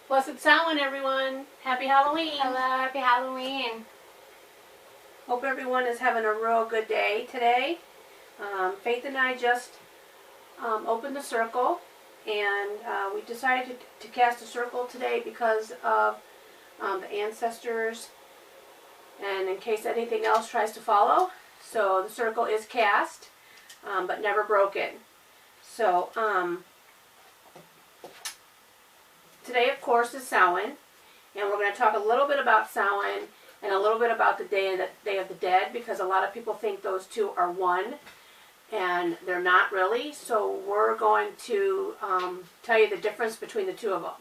Blessed Samhain, everyone. Happy Halloween. Hello, happy Halloween. Hope everyone is having a real good day today. Faith and I just opened the circle, and we decided to cast a circle today because of the ancestors and in case anything else tries to follow. So the circle is cast, but never broken. So today, of course, is Samhain, and we're going to talk a little bit about Samhain and a little bit about the Day of the Dead, because a lot of people think those two are one, and they're not really. So we're going to tell you the difference between the two of them,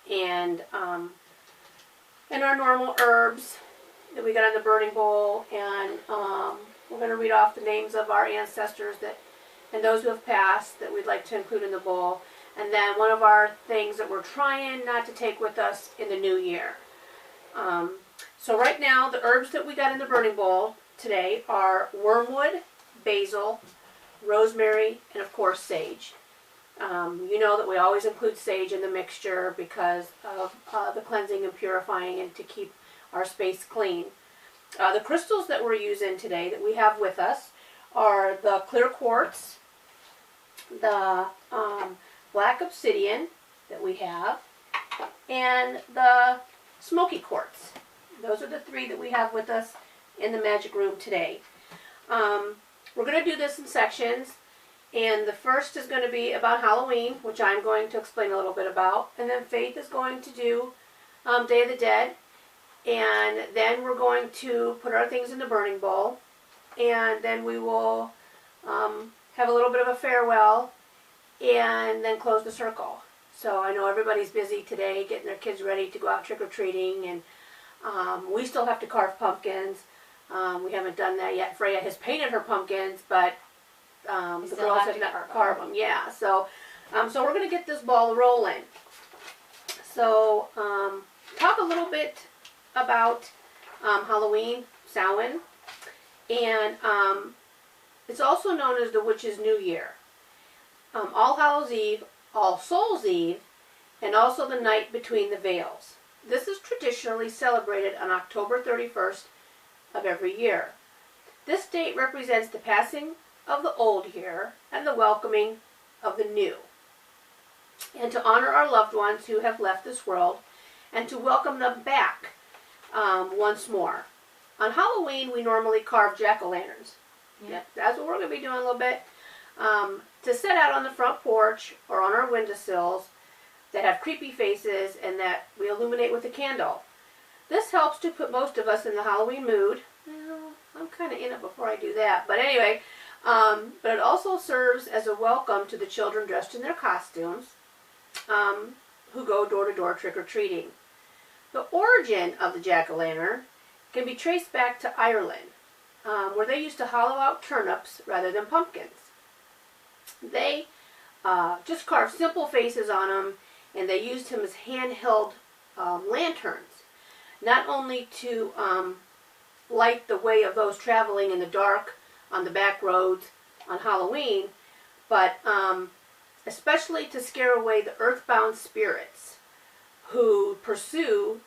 and our normal herbs that we got in the burning bowl, and we're going to read off the names of our ancestors and those who have passed that we'd like to include in the bowl. And then one of our things that we're trying not to take with us in the new year. So right now, the herbs that we got in the burning bowl today are wormwood, basil, rosemary, and of course sage. You know that we always include sage in the mixture because of the cleansing and purifying and to keep our space clean. The crystals that we're using today that we have with us are the clear quartz, the black obsidian that we have, and the smoky quartz. Those are the three that we have with us in the magic room today. We're going to do this in sections, and the first is going to be about Halloween, which I'm going to explain a little bit about, and then Faith is going to do Day of the Dead, and then we're going to put our things in the burning bowl, and then we will have a little bit of a farewell, and then close the circle. So I know everybody's busy today getting their kids ready to go out trick-or-treating, and we still have to carve pumpkins. We haven't done that yet. Freya has painted her pumpkins, but the girls have not carved them. Yeah, so we're going to get this ball rolling. So talk a little bit about Halloween, Samhain, and it's also known as the Witch's New Year. All Hallows Eve, All Souls Eve, and also the night between the veils. This is traditionally celebrated on October 31st of every year. This date represents the passing of the old year and the welcoming of the new, and to honor our loved ones who have left this world and to welcome them back once more. On Halloween, we normally carve jack-o'-lanterns. Yep, that's what we're going to be doing a little bit. To set out on the front porch or on our windowsills that have creepy faces and that we illuminate with a candle. This helps to put most of us in the Halloween mood. Well, I'm kind of in it before I do that, but anyway, but it also serves as a welcome to the children dressed in their costumes who go door to door trick-or-treating. The origin of the jack-o'-lantern can be traced back to Ireland, where they used to hollow out turnips rather than pumpkins. They just carved simple faces on them, and they used them as handheld lanterns, not only to light the way of those traveling in the dark on the back roads on Halloween, but especially to scare away the earthbound spirits who pursue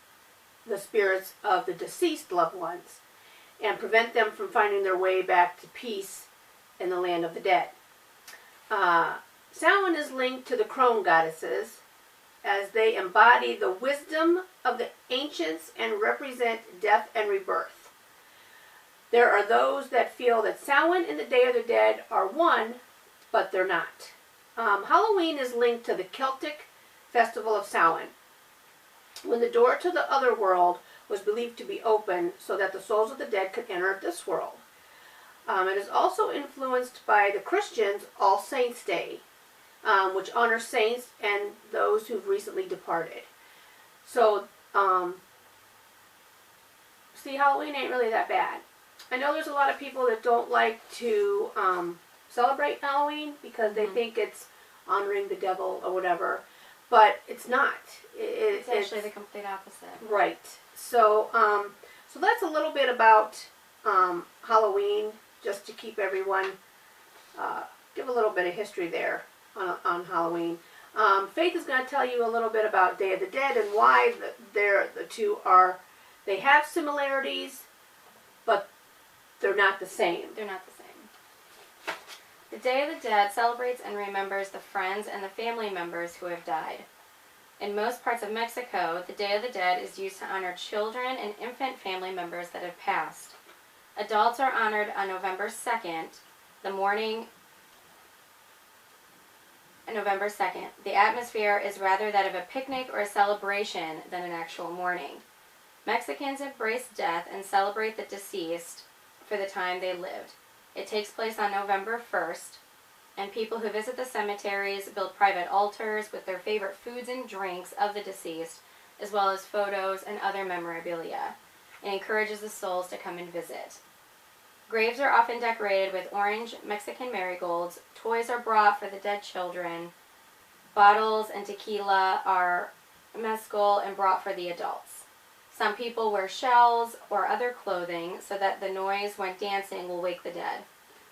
the spirits of the deceased loved ones and prevent them from finding their way back to peace in the land of the dead. Samhain is linked to the crone goddesses as they embody the wisdom of the ancients and represent death and rebirth. There are those that feel that Samhain and the Day of the Dead are one, but they're not. Halloween is linked to the Celtic festival of Samhain, when the door to the other world was believed to be open so that the souls of the dead could enter this world. It is also influenced by the Christians' All Saints' Day, which honors saints and those who've recently departed. So, see, Halloween ain't really that bad. I know there's a lot of people that don't like to celebrate Halloween because they think it's honoring the devil or whatever, but it's not. It's actually the complete opposite. Right. So, so that's a little bit about Halloween, just to keep everyone, give a little bit of history there on Halloween. Faith is going to tell you a little bit about Day of the Dead and why the two are, they have similarities, but they're not the same. They're not the same. The Day of the Dead celebrates and remembers the friends and the family members who have died. In most parts of Mexico, the Day of the Dead is used to honor children and infant family members that have passed. Adults are honored on November 2nd, the morning November 2nd. The atmosphere is rather that of a picnic or a celebration than an actual mourning. Mexicans embrace death and celebrate the deceased for the time they lived. It takes place on November 1st, and people who visit the cemeteries build private altars with their favorite foods and drinks of the deceased, as well as photos and other memorabilia. It encourages the souls to come and visit. Graves are often decorated with orange Mexican marigolds. Toys are brought for the dead children. Bottles and tequila are mezcal and brought for the adults. Some people wear shells or other clothing so that the noise when dancing will wake the dead.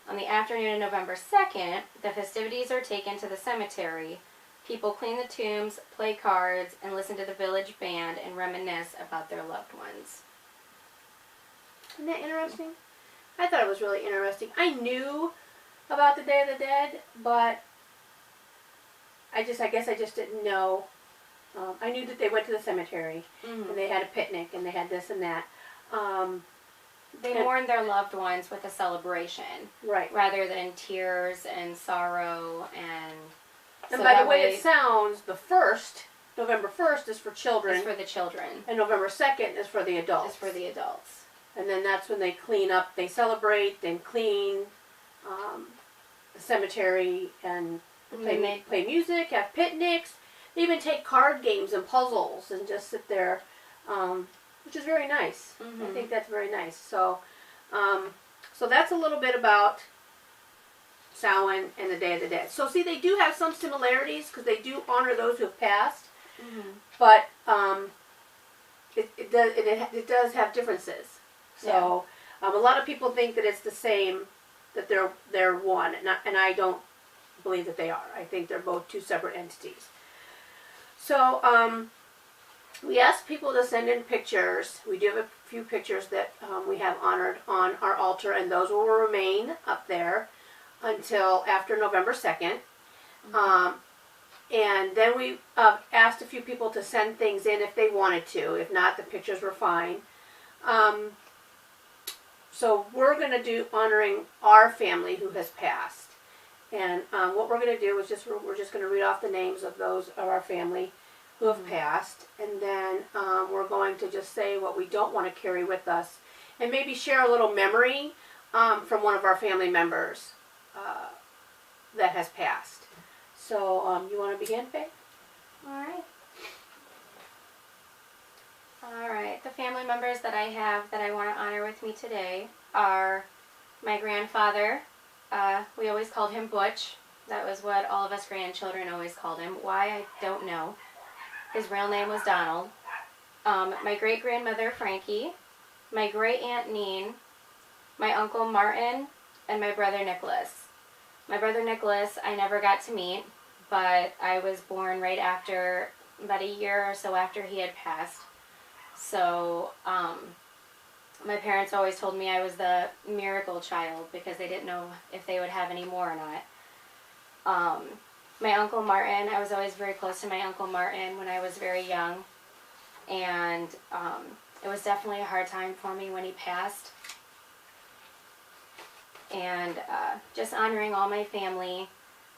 On the afternoon of November 2nd, the festivities are taken to the cemetery. People clean the tombs, play cards, and listen to the village band and reminisce about their loved ones. Isn't that interesting? I thought it was really interesting. I knew about the Day of the Dead, but I guess I just didn't know. I knew that they went to the cemetery, and they had a picnic, and they had this and that. They mourn their loved ones with a celebration, right, rather than tears and sorrow. And so by the way it sounds, November 1st is for children. Is for the children. And November 2nd is for the adults. Is for the adults. And then that's when they clean up, they celebrate, then clean the cemetery, and play music, have picnics. They even take card games and puzzles and just sit there, which is very nice. I think that's very nice. So, so that's a little bit about Samhain and the Day of the Dead. So see, they do have some similarities because they do honor those who have passed, but it does have differences. So a lot of people think that it's the same, that they're one, and I don't believe that they are. I think they're both two separate entities. So we asked people to send in pictures. We do have a few pictures that we have honored on our altar, and those will remain up there until after November 2nd. And then we asked a few people to send things in if they wanted to. If not, the pictures were fine. So we're going to do honoring our family who has passed. And what we're going to do is we're just going to read off the names of those of our family who have passed. And then we're going to just say what we don't want to carry with us. And maybe share a little memory from one of our family members that has passed. So you want to begin, Faye? All right, the family members that I have that I want to honor with me today are my grandfather. We always called him Butch. That was what all of us grandchildren always called him. Why, I don't know. His real name was Donald. My great-grandmother, Frankie. My great-aunt, Neen. My uncle, Martin. And my brother, Nicholas. My brother, Nicholas, I never got to meet, but I was born right after, about a year or so after he had passed. So, my parents always told me I was the miracle child because they didn't know if they would have any more or not. My Uncle Martin, I was always very close to my Uncle Martin when I was very young. And it was definitely a hard time for me when he passed. And just honoring all my family.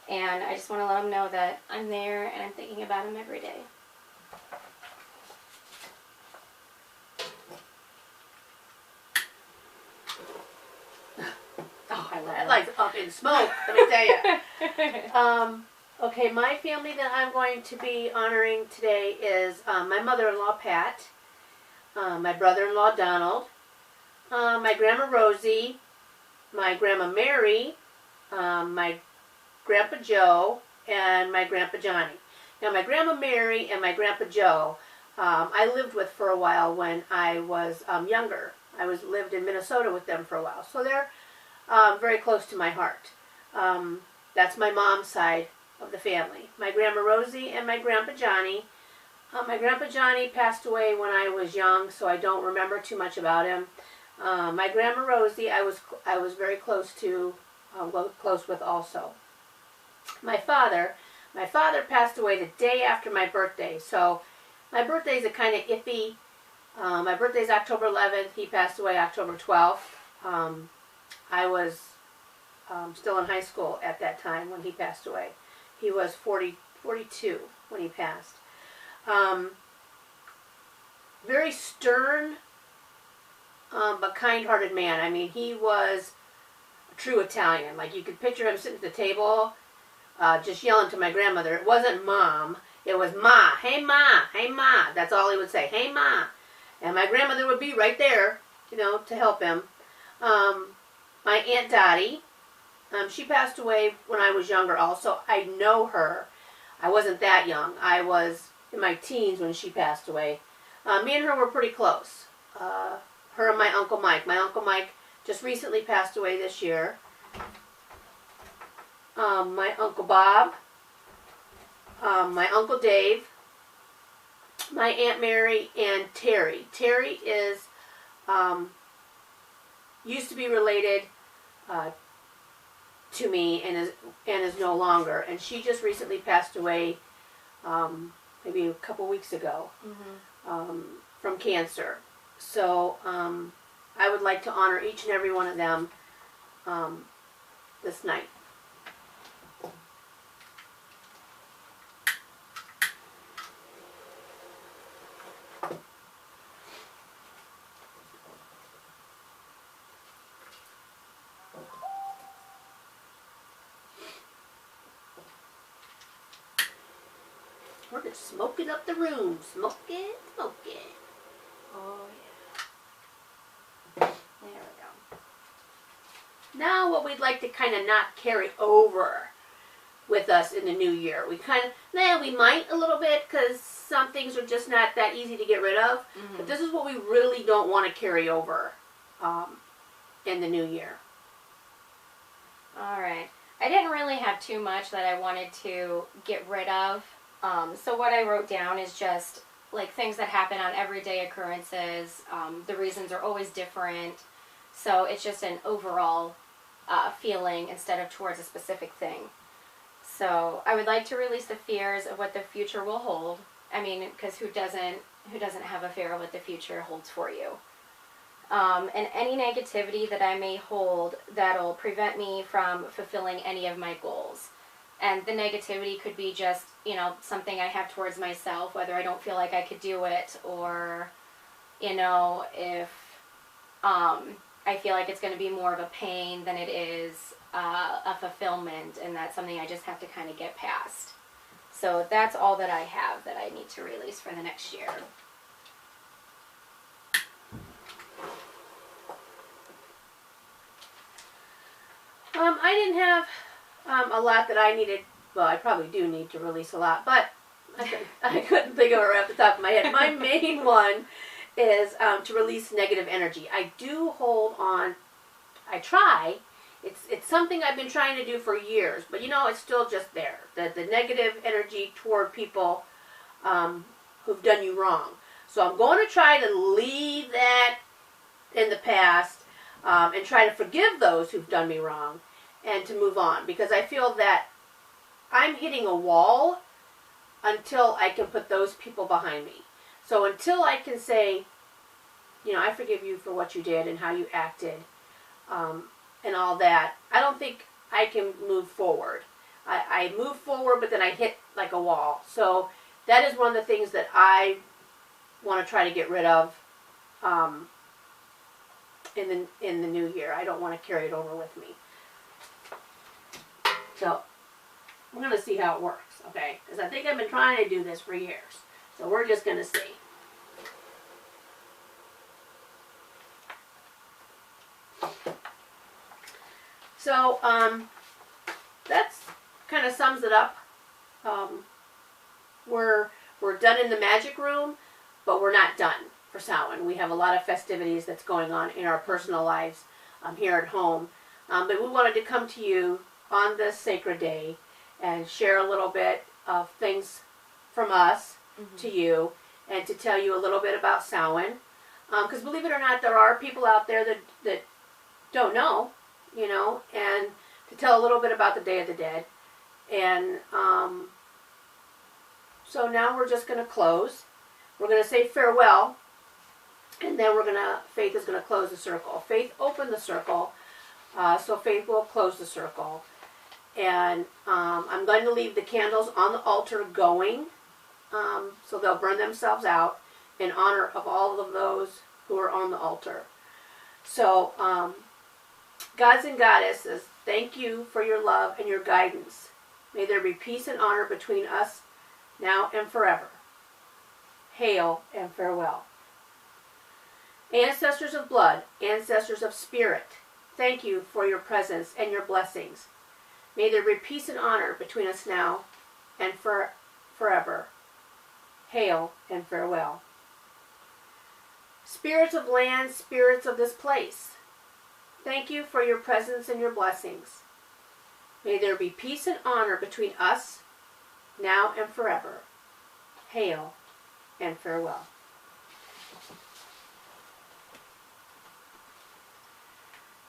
And I just want to let them know that I'm there and I'm thinking about them every day. I like up in smoke, let me tell you. Okay, my family that I'm going to be honoring today is my mother-in-law, Pat, my brother-in-law, Donald, my grandma, Rosie, my grandma, Mary, my grandpa, Joe, and my grandpa, Johnny. Now, my grandma, Mary, and my grandpa, Joe, I lived with for a while when I was younger. I lived in Minnesota with them for a while, so they're very close to my heart. That's my mom's side of the family. My Grandma Rosie and my Grandpa Johnny. My Grandpa Johnny passed away when I was young, so I don't remember too much about him. My Grandma Rosie, I was very close to, close with also. My father passed away the day after my birthday, so my birthday's a kind of iffy. My birthday's October 11th. He passed away October 12th. I was still in high school at that time when he passed away. He was 42 when he passed. Very stern, but kind-hearted man. I mean, he was a true Italian. Like, you could picture him sitting at the table, just yelling to my grandmother. It wasn't Mom. It was Ma. Hey, Ma. Hey, Ma. That's all he would say. Hey, Ma. And my grandmother would be right there, you know, to help him. My Aunt Dottie, she passed away when I was younger also. I know her. I wasn't that young. I was in my teens when she passed away. Me and her were pretty close. Her and my Uncle Mike. My Uncle Mike just recently passed away this year. My Uncle Bob. My Uncle Dave. My Aunt Mary and Terry. Terry is, used to be related to me and is no longer. And she just recently passed away maybe a couple weeks ago from cancer. So I would like to honor each and every one of them this night. We're just smoking up the room. Smoke it, smoke it. Oh, yeah. There we go. Now what we'd like to kind of not carry over with us in the new year. We kind of, we might a little bit because some things are just not that easy to get rid of. Mm-hmm. But this is what we really don't want to carry over in the new year. All right. I didn't really have too much that I wanted to get rid of. So what I wrote down is just like things that happen on everyday occurrences. The reasons are always different. So it's just an overall feeling instead of towards a specific thing. So I would like to release the fears of what the future will hold. I mean, because who doesn't have a fear of what the future holds for you? And any negativity that I may hold that'll prevent me from fulfilling any of my goals. And the negativity could be just, you know, something I have towards myself, whether I don't feel like I could do it, or, you know, if I feel like it's going to be more of a pain than it is a fulfillment, and that's something I just have to kind of get past. So that's all that I have that I need to release for the next year. I didn't have a lot that I needed. Well, I probably do need to release a lot, but I couldn't think of it right off the top of my head. My main one is to release negative energy. I do hold on. I try. It's something I've been trying to do for years, but you know, it's still just there. The negative energy toward people who've done you wrong. So I'm going to try to leave that in the past and try to forgive those who've done me wrong and to move on, because I feel that I'm hitting a wall until I can put those people behind me. So until I can say, you know, I forgive you for what you did and how you acted and all that, I don't think I can move forward. I move forward, but then I hit like a wall. So that is one of the things that I want to try to get rid of in the new year. I don't want to carry it over with me. So I'm going to see how it works, okay? Because I think I've been trying to do this for years. So we're just going to see. So that's kind of sums it up. We're done in the magic room, but we're not done for Samhain. We have a lot of festivities that's going on in our personal lives here at home. But we wanted to come to you on this sacred day and share a little bit of things from us to you, and to tell you a little bit about Samhain. Because believe it or not, there are people out there that don't know, and to tell a little bit about the Day of the Dead. And so now we're just going to close. We're going to say farewell, and then Faith is going to close the circle. Faith opened the circle, so Faith will close the circle. And I'm going to leave the candles on the altar going, so they'll burn themselves out in honor of all of those who are on the altar. So, gods and goddesses, thank you for your love and your guidance. May there be peace and honor between us now and forever. Hail and farewell. Ancestors of blood, ancestors of spirit, thank you for your presence and your blessings. May there be peace and honor between us now and forever. Hail and farewell. Spirits of land, spirits of this place, thank you for your presence and your blessings. May there be peace and honor between us now and forever. Hail and farewell.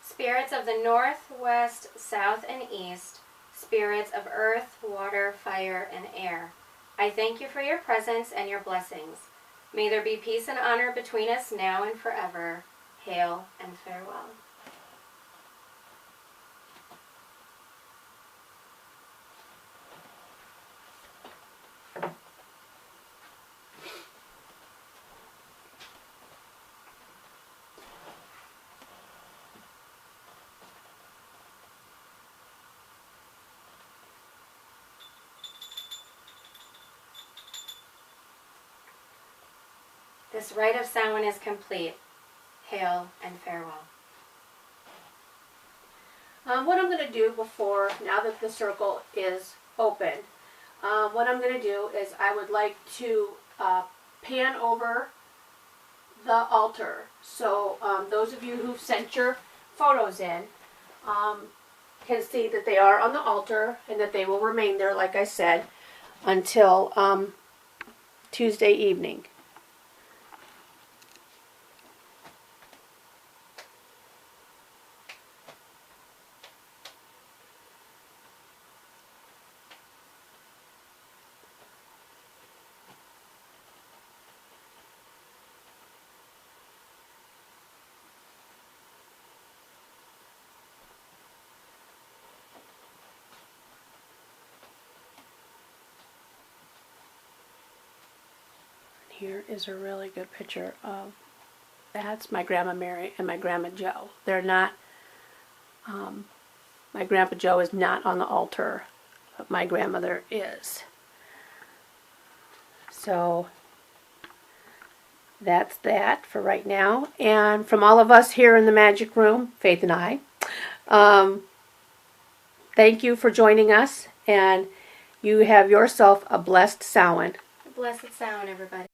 Spirits of the north, west, south, and east, spirits of earth, water, fire, and air, I thank you for your presence and your blessings. May there be peace and honor between us now and forever. Hail and farewell. This rite of Samhain is complete. Hail and farewell. What I'm going to do now that the circle is open, what I'm going to do is I would like to pan over the altar. So those of you who've sent your photos in can see that they are on the altar and that they will remain there, like I said, until Tuesday evening. Here is a really good picture of, that's my Grandma Mary and my Grandma Joe. They're not, my Grandpa Joe is not on the altar, but my grandmother is. So that's that for right now. And from all of us here in the Magic Room, Faith and I, thank you for joining us, and you have yourself a blessed Samhain. A blessed Samhain, everybody.